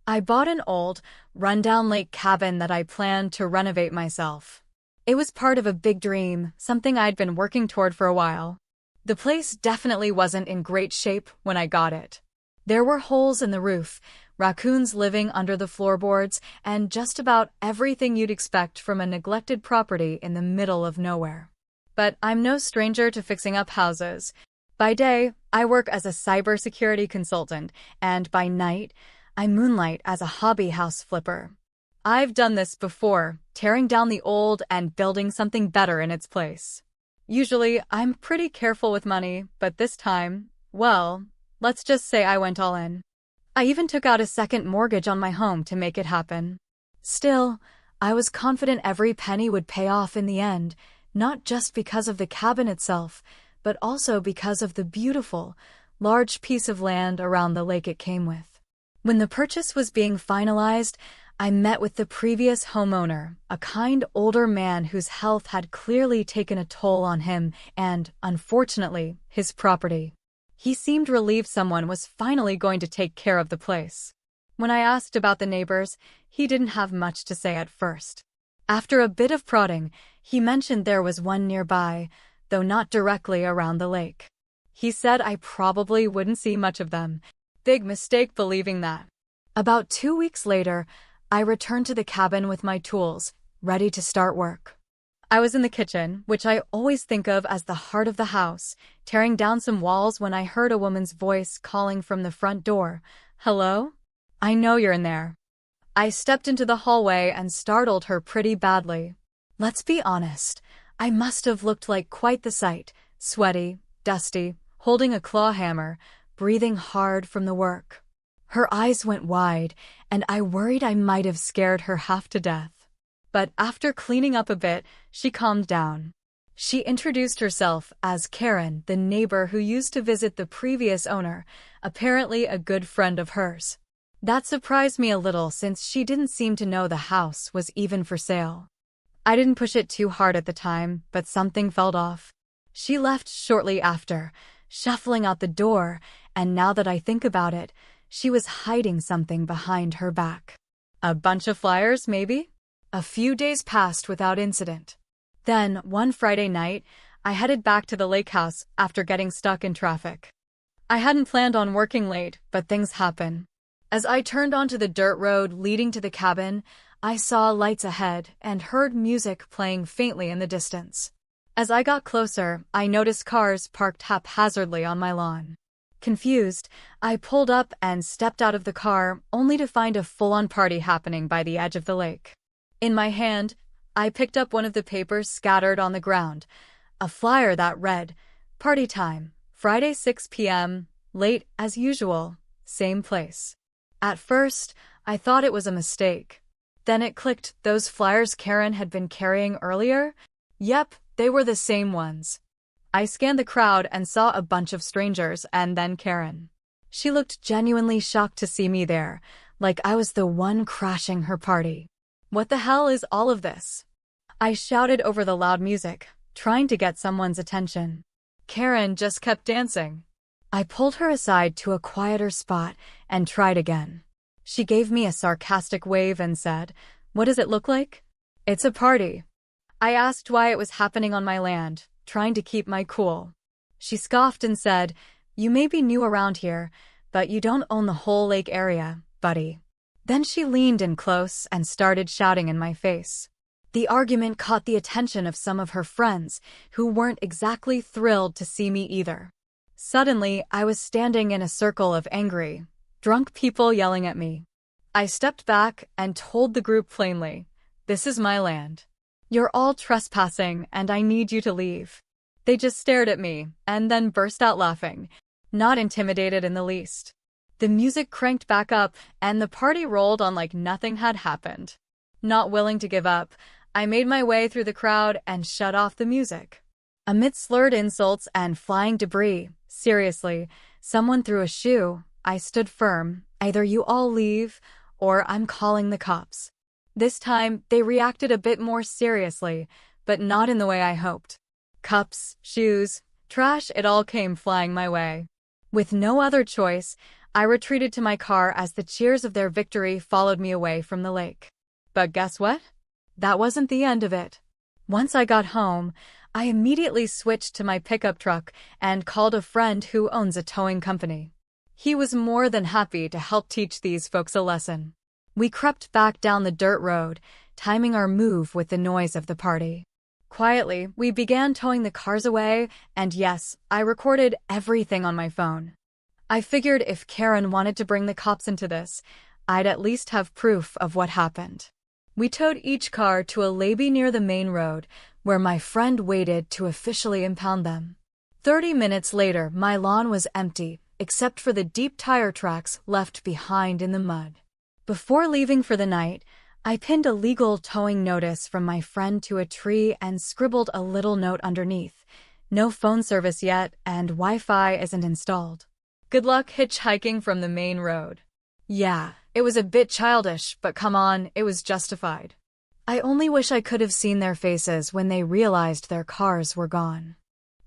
I bought an old, rundown lake cabin that I planned to renovate myself. It was part of a big dream, something I'd been working toward for a while. The place definitely wasn't in great shape when I got it. There were holes in the roof, raccoons living under the floorboards, and just about everything you'd expect from a neglected property in the middle of nowhere. But I'm no stranger to fixing up houses. By day, I work as a cybersecurity consultant, and by night, I moonlight as a hobby house flipper. I've done this before, tearing down the old and building something better in its place. Usually, I'm pretty careful with money, but this time, well, let's just say I went all in. I even took out a second mortgage on my home to make it happen. Still, I was confident every penny would pay off in the end, not just because of the cabin itself, but also because of the beautiful, large piece of land around the lake it came with. When the purchase was being finalized, I met with the previous homeowner, a kind older man whose health had clearly taken a toll on him and, unfortunately, his property. He seemed relieved someone was finally going to take care of the place. When I asked about the neighbors, he didn't have much to say at first. After a bit of prodding, he mentioned there was one nearby, though not directly around the lake. He said I probably wouldn't see much of them. Big mistake believing that. About 2 weeks later, I returned to the cabin with my tools, ready to start work. I was in the kitchen, which I always think of as the heart of the house, tearing down some walls when I heard a woman's voice calling from the front door. "Hello? I know you're in there." I stepped into the hallway and startled her pretty badly. Let's be honest, I must have looked like quite the sight, sweaty, dusty, holding a claw hammer, breathing hard from the work. Her eyes went wide, and I worried I might have scared her half to death. But after cleaning up a bit, she calmed down. She introduced herself as Karen, the neighbor who used to visit the previous owner, apparently a good friend of hers. That surprised me a little since she didn't seem to know the house was even for sale. I didn't push it too hard at the time, but something felt off. She left shortly after, shuffling out the door, and now that I think about it, she was hiding something behind her back. A bunch of flyers, maybe? A few days passed without incident. Then, one Friday night, I headed back to the lake house after getting stuck in traffic. I hadn't planned on working late, but things happen. As I turned onto the dirt road leading to the cabin, I saw lights ahead and heard music playing faintly in the distance. As I got closer, I noticed cars parked haphazardly on my lawn. Confused, I pulled up and stepped out of the car, only to find a full-on party happening by the edge of the lake. In my hand, I picked up one of the papers scattered on the ground, a flyer that read, "Party time, Friday 6 p.m., late as usual, same place." At first, I thought it was a mistake. Then it clicked, those flyers Karen had been carrying earlier? Yep, they were the same ones. I scanned the crowd and saw a bunch of strangers and then Karen. She looked genuinely shocked to see me there, like I was the one crashing her party. "What the hell is all of this?" I shouted over the loud music, trying to get someone's attention. Karen just kept dancing. I pulled her aside to a quieter spot and tried again. She gave me a sarcastic wave and said, "What does it look like?" "It's a party." I asked why it was happening on my land, trying to keep my cool. She scoffed and said, "You may be new around here, but you don't own the whole lake area, buddy." Then she leaned in close and started shouting in my face. The argument caught the attention of some of her friends, who weren't exactly thrilled to see me either. Suddenly, I was standing in a circle of angry, drunk people yelling at me. I stepped back and told the group plainly, "This is my land. You're all trespassing and I need you to leave." They just stared at me and then burst out laughing, not intimidated in the least. The music cranked back up and the party rolled on like nothing had happened. Not willing to give up, I made my way through the crowd and shut off the music. Amid slurred insults and flying debris, seriously, someone threw a shoe, I stood firm, either you all leave, or I'm calling the cops. This time, they reacted a bit more seriously, but not in the way I hoped. Cups, shoes, trash, it all came flying my way. With no other choice, I retreated to my car as the cheers of their victory followed me away from the lake. But guess what? That wasn't the end of it. Once I got home, I immediately switched to my pickup truck and called a friend who owns a towing company. He was more than happy to help teach these folks a lesson. We crept back down the dirt road, timing our move with the noise of the party. Quietly, we began towing the cars away, and yes, I recorded everything on my phone. I figured if Karen wanted to bring the cops into this, I'd at least have proof of what happened. We towed each car to a lobby near the main road, where my friend waited to officially impound them. 30 minutes later, my lawn was empty, except for the deep tire tracks left behind in the mud. Before leaving for the night, I pinned a legal towing notice from my friend to a tree and scribbled a little note underneath. No phone service yet, and Wi-Fi isn't installed. Good luck hitchhiking from the main road. Yeah, it was a bit childish, but come on, it was justified. I only wish I could have seen their faces when they realized their cars were gone.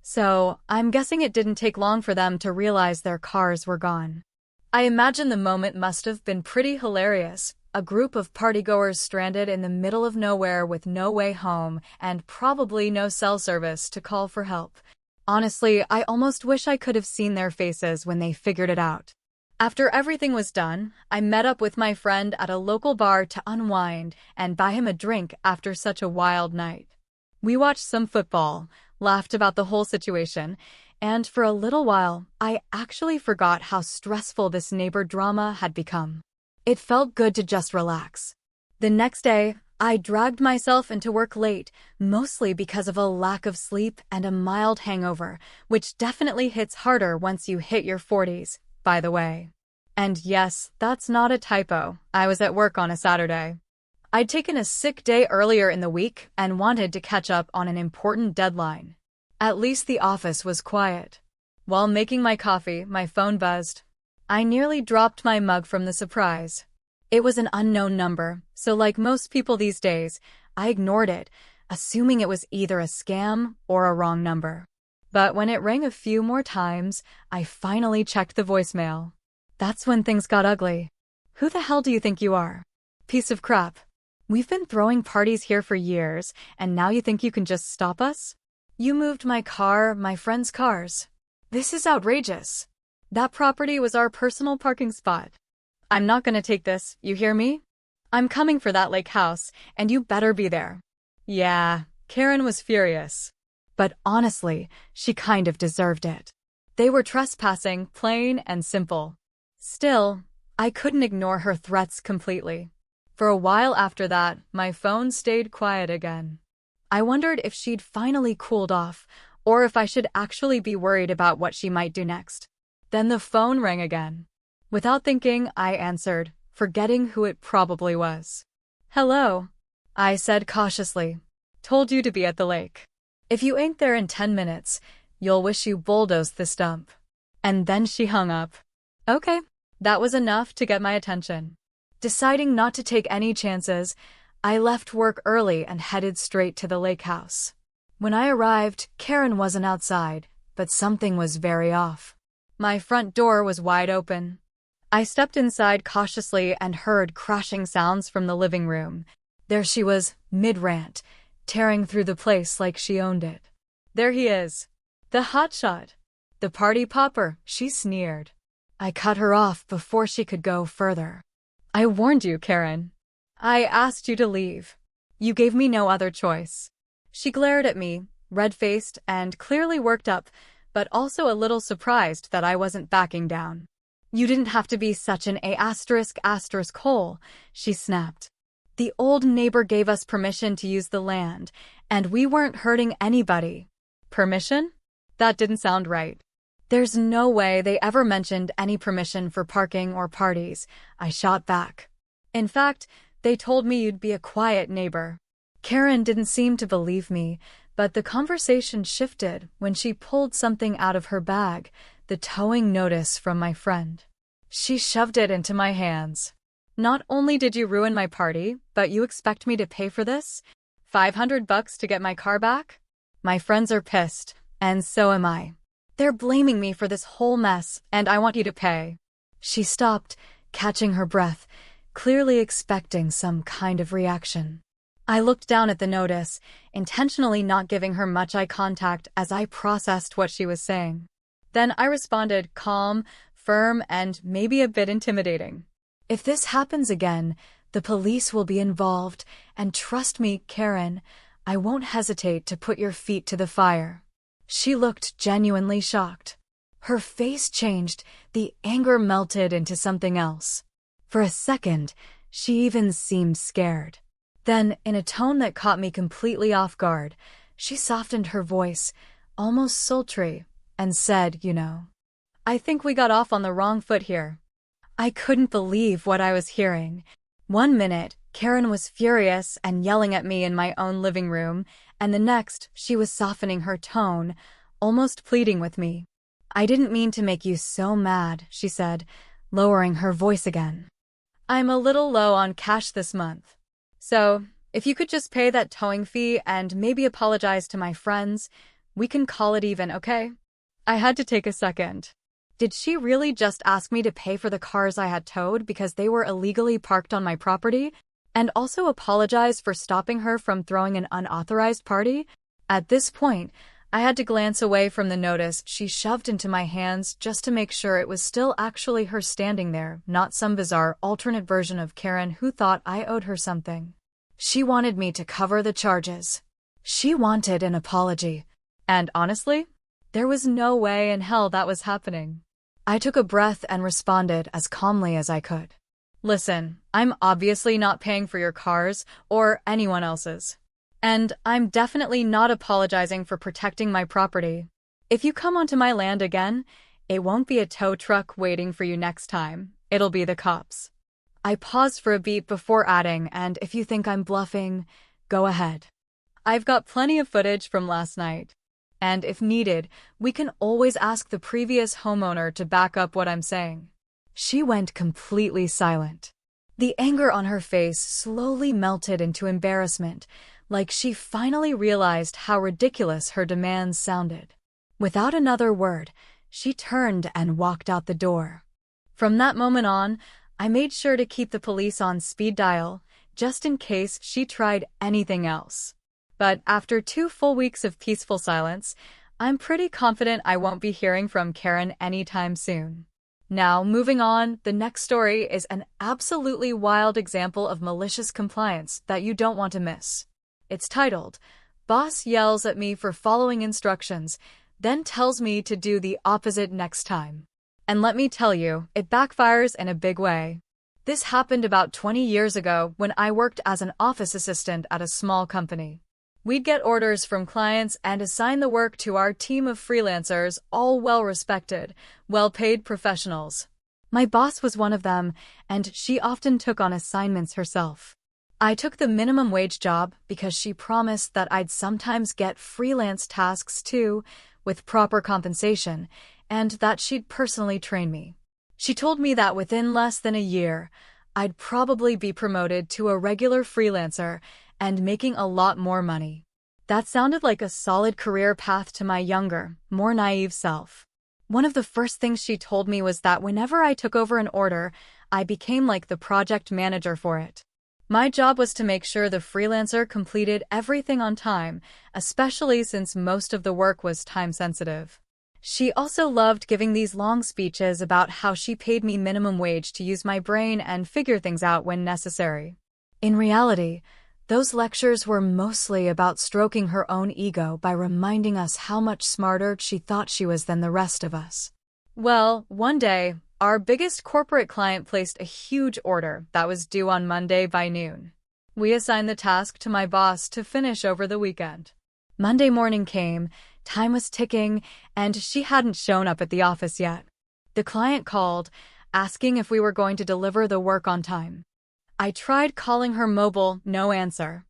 So, I'm guessing it didn't take long for them to realize their cars were gone. I imagine the moment must have been pretty hilarious. A group of partygoers stranded in the middle of nowhere with no way home and probably no cell service to call for help. Honestly, I almost wish I could have seen their faces when they figured it out. After everything was done, I met up with my friend at a local bar to unwind and buy him a drink after such a wild night. We watched some football, laughed about the whole situation, and for a little while, I actually forgot how stressful this neighbor drama had become. It felt good to just relax. The next day, I dragged myself into work late, mostly because of a lack of sleep and a mild hangover, which definitely hits harder once you hit your 40s, by the way. And yes, that's not a typo. I was at work on a Saturday. I'd taken a sick day earlier in the week and wanted to catch up on an important deadline. At least the office was quiet. While making my coffee, my phone buzzed. I nearly dropped my mug from the surprise. It was an unknown number, so like most people these days, I ignored it, assuming it was either a scam or a wrong number. But when it rang a few more times, I finally checked the voicemail. That's when things got ugly. Who the hell do you think you are? Piece of crap. We've been throwing parties here for years, and now you think you can just stop us? You moved my car, my friends' cars. This is outrageous. That property was our personal parking spot. I'm not gonna take this, you hear me? I'm coming for that lake house, and you better be there. Yeah, Karen was furious. But honestly, she kind of deserved it. They were trespassing, plain and simple. Still, I couldn't ignore her threats completely. For a while after that, my phone stayed quiet again. I wondered if she'd finally cooled off, or if I should actually be worried about what she might do next. Then the phone rang again. Without thinking, I answered, forgetting who it probably was. Hello, I said cautiously. Told you to be at the lake. If you ain't there in 10 minutes, you'll wish you bulldozed the stump. And then she hung up. Okay, that was enough to get my attention. Deciding not to take any chances, I left work early and headed straight to the lake house. When I arrived, Karen wasn't outside, but something was very off. My front door was wide open. I stepped inside cautiously and heard crashing sounds from the living room. There she was, mid-rant, tearing through the place like she owned it. There he is. The hotshot. The party popper, she sneered. I cut her off before she could go further. I warned you, Karen. I asked you to leave. You gave me no other choice. She glared at me, red-faced and clearly worked up, but also a little surprised that I wasn't backing down. You didn't have to be such an *** hole, she snapped. The old neighbor gave us permission to use the land, and we weren't hurting anybody. Permission? That didn't sound right. There's no way they ever mentioned any permission for parking or parties, I shot back. In fact, they told me you'd be a quiet neighbor. Karen didn't seem to believe me, but the conversation shifted when she pulled something out of her bag, the towing notice from my friend. She shoved it into my hands. Not only did you ruin my party, but you expect me to pay for this? $500 to get my car back? My friends are pissed, and so am I. They're blaming me for this whole mess, and I want you to pay. She stopped, catching her breath, clearly expecting some kind of reaction. I looked down at the notice, intentionally not giving her much eye contact as I processed what she was saying. Then I responded, calm, firm, and maybe a bit intimidating. If this happens again, the police will be involved, and trust me, Karen, I won't hesitate to put your feet to the fire. She looked genuinely shocked. Her face changed, the anger melted into something else. For a second, she even seemed scared. Then, in a tone that caught me completely off guard, she softened her voice, almost sultry, and said, I think we got off on the wrong foot here. I couldn't believe what I was hearing. One minute, Karen was furious and yelling at me in my own living room, and the next, she was softening her tone, almost pleading with me. I didn't mean to make you so mad, she said, lowering her voice again. I'm a little low on cash this month. So, if you could just pay that towing fee and maybe apologize to my friends, we can call it even, okay? I had to take a second. Did she really just ask me to pay for the cars I had towed because they were illegally parked on my property, and also apologize for stopping her from throwing an unauthorized party? At this point, I had to glance away from the notice she shoved into my hands just to make sure it was still actually her standing there, not some bizarre alternate version of Karen who thought I owed her something. She wanted me to cover the charges. She wanted an apology. And honestly, there was no way in hell that was happening. I took a breath and responded as calmly as I could. Listen, I'm obviously not paying for your cars or anyone else's. And I'm definitely not apologizing for protecting my property. If you come onto my land again, it won't be a tow truck waiting for you next time. It'll be the cops. I paused for a beat before adding, and if you think I'm bluffing, go ahead. I've got plenty of footage from last night. And if needed, we can always ask the previous homeowner to back up what I'm saying. She went completely silent. The anger on her face slowly melted into embarrassment, like she finally realized how ridiculous her demands sounded. Without another word, she turned and walked out the door. From that moment on, I made sure to keep the police on speed dial, just in case she tried anything else. But after 2 full weeks of peaceful silence, I'm pretty confident I won't be hearing from Karen anytime soon. Now, moving on, the next story is an absolutely wild example of malicious compliance that you don't want to miss. It's titled, Boss Yells at Me for Following Instructions, then Tells Me to Do the Opposite Next Time. And let me tell you, it backfires in a big way. This happened about 20 years ago when I worked as an office assistant at a small company. We'd get orders from clients and assign the work to our team of freelancers, all well-respected, well-paid professionals. My boss was one of them, and she often took on assignments herself. I took the minimum wage job because she promised that I'd sometimes get freelance tasks too, with proper compensation, and that she'd personally train me. She told me that within less than a year, I'd probably be promoted to a regular freelancer and making a lot more money. That sounded like a solid career path to my younger, more naive self. One of the first things she told me was that whenever I took over an order, I became like the project manager for it. My job was to make sure the freelancer completed everything on time, especially since most of the work was time-sensitive. She also loved giving these long speeches about how she paid me minimum wage to use my brain and figure things out when necessary. In reality, those lectures were mostly about stroking her own ego by reminding us how much smarter she thought she was than the rest of us. Well, one day, our biggest corporate client placed a huge order that was due on Monday by noon. We assigned the task to my boss to finish over the weekend. Monday morning came, time was ticking, and she hadn't shown up at the office yet. The client called, asking if we were going to deliver the work on time. I tried calling her mobile, no answer.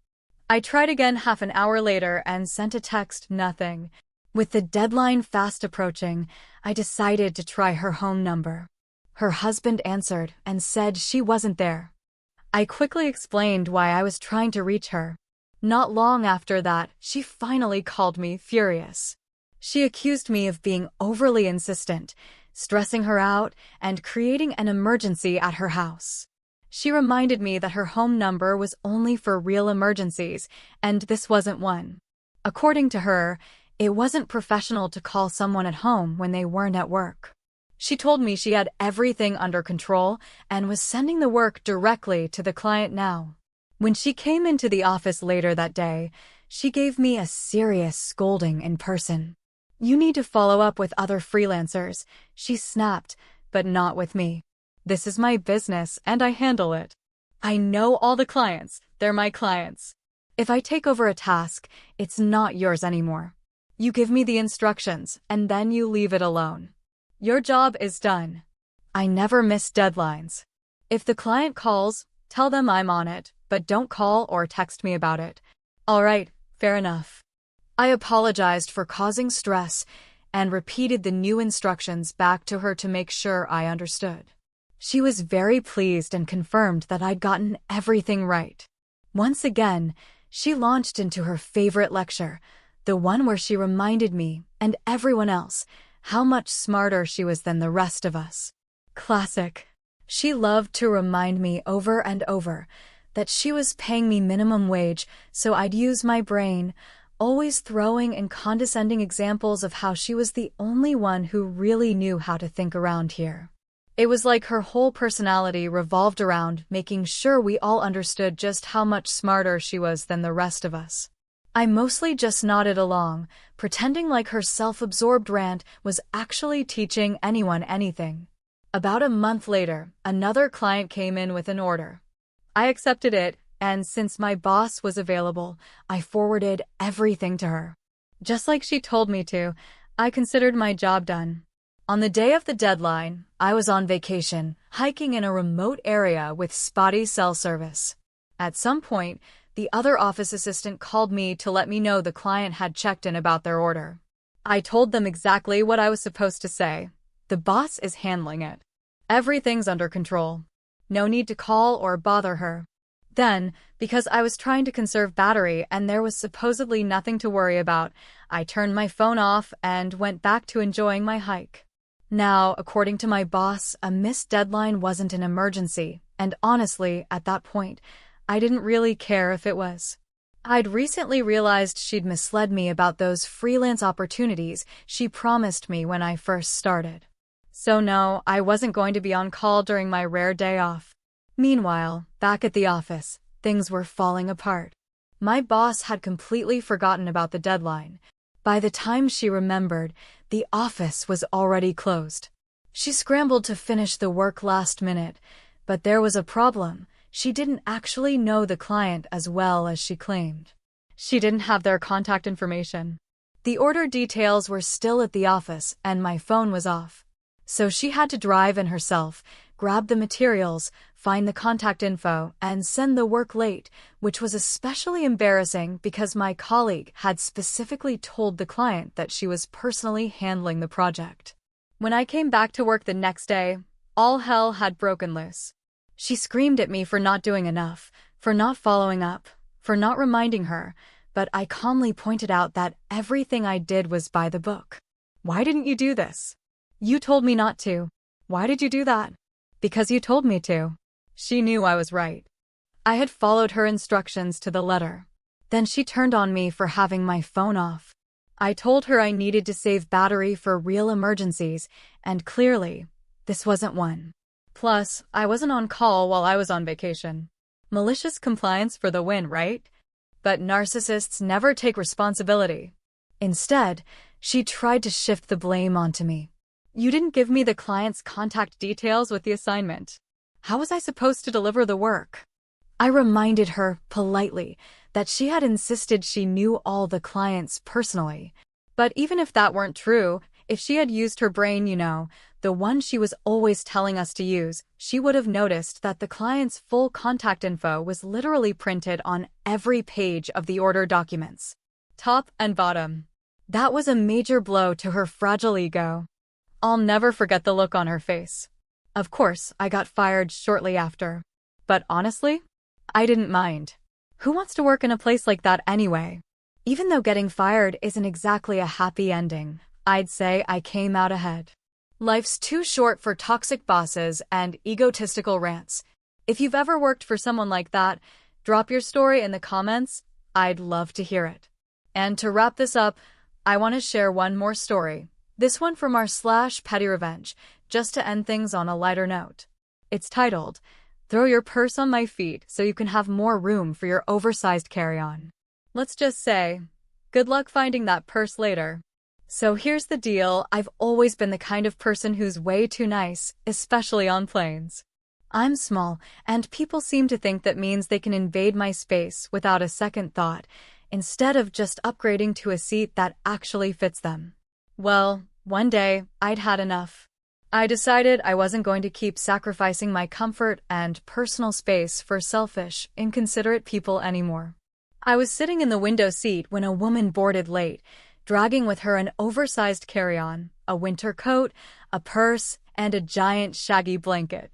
I tried again half an hour later and sent a text, nothing. With the deadline fast approaching, I decided to try her home number. Her husband answered and said she wasn't there. I quickly explained why I was trying to reach her. Not long after that, she finally called me, furious. She accused me of being overly insistent, stressing her out, and creating an emergency at her house. She reminded me that her home number was only for real emergencies, and this wasn't one. According to her, it wasn't professional to call someone at home when they weren't at work. She told me she had everything under control and was sending the work directly to the client now. When she came into the office later that day, she gave me a serious scolding in person. "You need to follow up with other freelancers," she snapped, "but not with me. This is my business and I handle it. I know all the clients, they're my clients. If I take over a task, it's not yours anymore. You give me the instructions and then you leave it alone. Your job is done." I never miss deadlines. If the client calls, tell them I'm on it, but don't call or text me about it. All right, fair enough. I apologized for causing stress and repeated the new instructions back to her to make sure I understood. She was very pleased and confirmed that I'd gotten everything right. Once again, she launched into her favorite lecture, the one where she reminded me and everyone else how much smarter she was than the rest of us. Classic. She loved to remind me over and over that she was paying me minimum wage, so I'd use my brain, always throwing in condescending examples of how she was the only one who really knew how to think around here. It was like her whole personality revolved around making sure we all understood just how much smarter she was than the rest of us. I mostly just nodded along, pretending like her self-absorbed rant was actually teaching anyone anything. About a month later, another client came in with an order. I accepted it, and since my boss was available, I forwarded everything to her. Just like she told me to, I considered my job done. On the day of the deadline, I was on vacation, hiking in a remote area with spotty cell service. At some point, the other office assistant called me to let me know the client had checked in about their order. I told them exactly what I was supposed to say. The boss is handling it. Everything's under control. No need to call or bother her. Then, because I was trying to conserve battery and there was supposedly nothing to worry about, I turned my phone off and went back to enjoying my hike. Now, according to my boss, a missed deadline wasn't an emergency, and honestly, at that point, I didn't really care if it was. I'd recently realized she'd misled me about those freelance opportunities she promised me when I first started. So no, I wasn't going to be on call during my rare day off. Meanwhile, back at the office, things were falling apart. My boss had completely forgotten about the deadline. By the time she remembered, the office was already closed. She scrambled to finish the work last minute, but there was a problem. She didn't actually know the client as well as she claimed. She didn't have their contact information. The order details were still at the office, and my phone was off. So she had to drive in herself, grab the materials, find the contact info, and send the work late, which was especially embarrassing because my colleague had specifically told the client that she was personally handling the project. When I came back to work the next day, all hell had broken loose. She screamed at me for not doing enough, for not following up, for not reminding her, but I calmly pointed out that everything I did was by the book. "Why didn't you do this? You told me not to. Why did you do that?" "Because you told me to." She knew I was right. I had followed her instructions to the letter. Then she turned on me for having my phone off. I told her I needed to save battery for real emergencies, and clearly, this wasn't one. Plus, I wasn't on call while I was on vacation. Malicious compliance for the win, right? But narcissists never take responsibility. Instead, she tried to shift the blame onto me. "You didn't give me the client's contact details with the assignment. How was I supposed to deliver the work?" I reminded her, politely, that she had insisted she knew all the clients personally. But even if that weren't true, if she had used her brain, the one she was always telling us to use, she would have noticed that the client's full contact info was literally printed on every page of the order documents, top and bottom. That was a major blow to her fragile ego. I'll never forget the look on her face. Of course, I got fired shortly after. But honestly, I didn't mind. Who wants to work in a place like that anyway? Even though getting fired isn't exactly a happy ending, I'd say I came out ahead. Life's too short for toxic bosses and egotistical rants. If you've ever worked for someone like that, drop your story in the comments. I'd love to hear it. And to wrap this up, I want to share one more story. This one from our /petty revenge, just to end things on a lighter note. It's titled, "Throw Your Purse on My Feet so you can have more room for your oversized carry-on." Let's just say, good luck finding that purse later. So here's the deal, I've always been the kind of person who's way too nice, especially on planes. I'm small, and people seem to think that means they can invade my space without a second thought, instead of just upgrading to a seat that actually fits them. Well, one day, I'd had enough. I decided I wasn't going to keep sacrificing my comfort and personal space for selfish, inconsiderate people anymore. I was sitting in the window seat when a woman boarded late, dragging with her an oversized carry-on, a winter coat, a purse, and a giant shaggy blanket.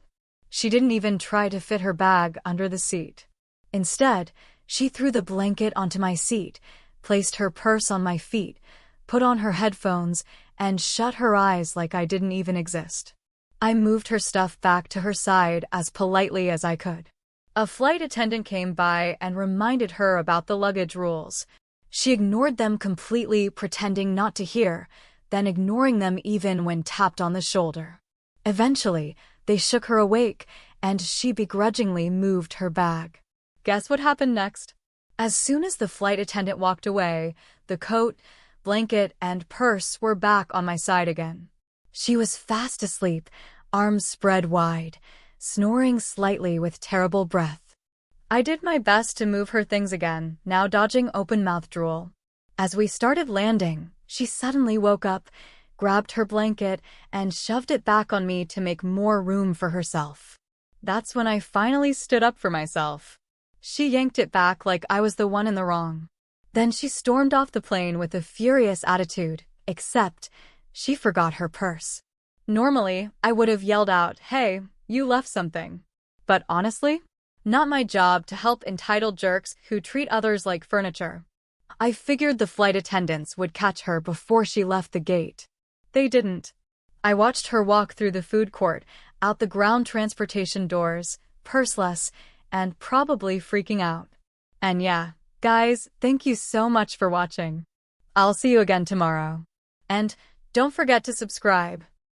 She didn't even try to fit her bag under the seat. Instead, she threw the blanket onto my seat, placed her purse on my feet, put on her headphones, and shut her eyes like I didn't even exist. I moved her stuff back to her side as politely as I could. A flight attendant came by and reminded her about the luggage rules. She ignored them completely, pretending not to hear, then ignoring them even when tapped on the shoulder. Eventually, they shook her awake, and she begrudgingly moved her bag. Guess what happened next? As soon as the flight attendant walked away, the coat, blanket, and purse were back on my side again. She was fast asleep, arms spread wide, snoring slightly with terrible breath. I did my best to move her things again, now dodging open-mouthed drool. As we started landing, she suddenly woke up, grabbed her blanket, and shoved it back on me to make more room for herself. That's when I finally stood up for myself. She yanked it back like I was the one in the wrong. Then she stormed off the plane with a furious attitude, except she forgot her purse. Normally, I would have yelled out, "Hey, you left something." But honestly, not my job to help entitled jerks who treat others like furniture. I figured the flight attendants would catch her before she left the gate. They didn't. I watched her walk through the food court, out the ground transportation doors, purseless, and probably freaking out. And yeah, guys, thank you so much for watching. I'll see you again tomorrow. And don't forget to subscribe.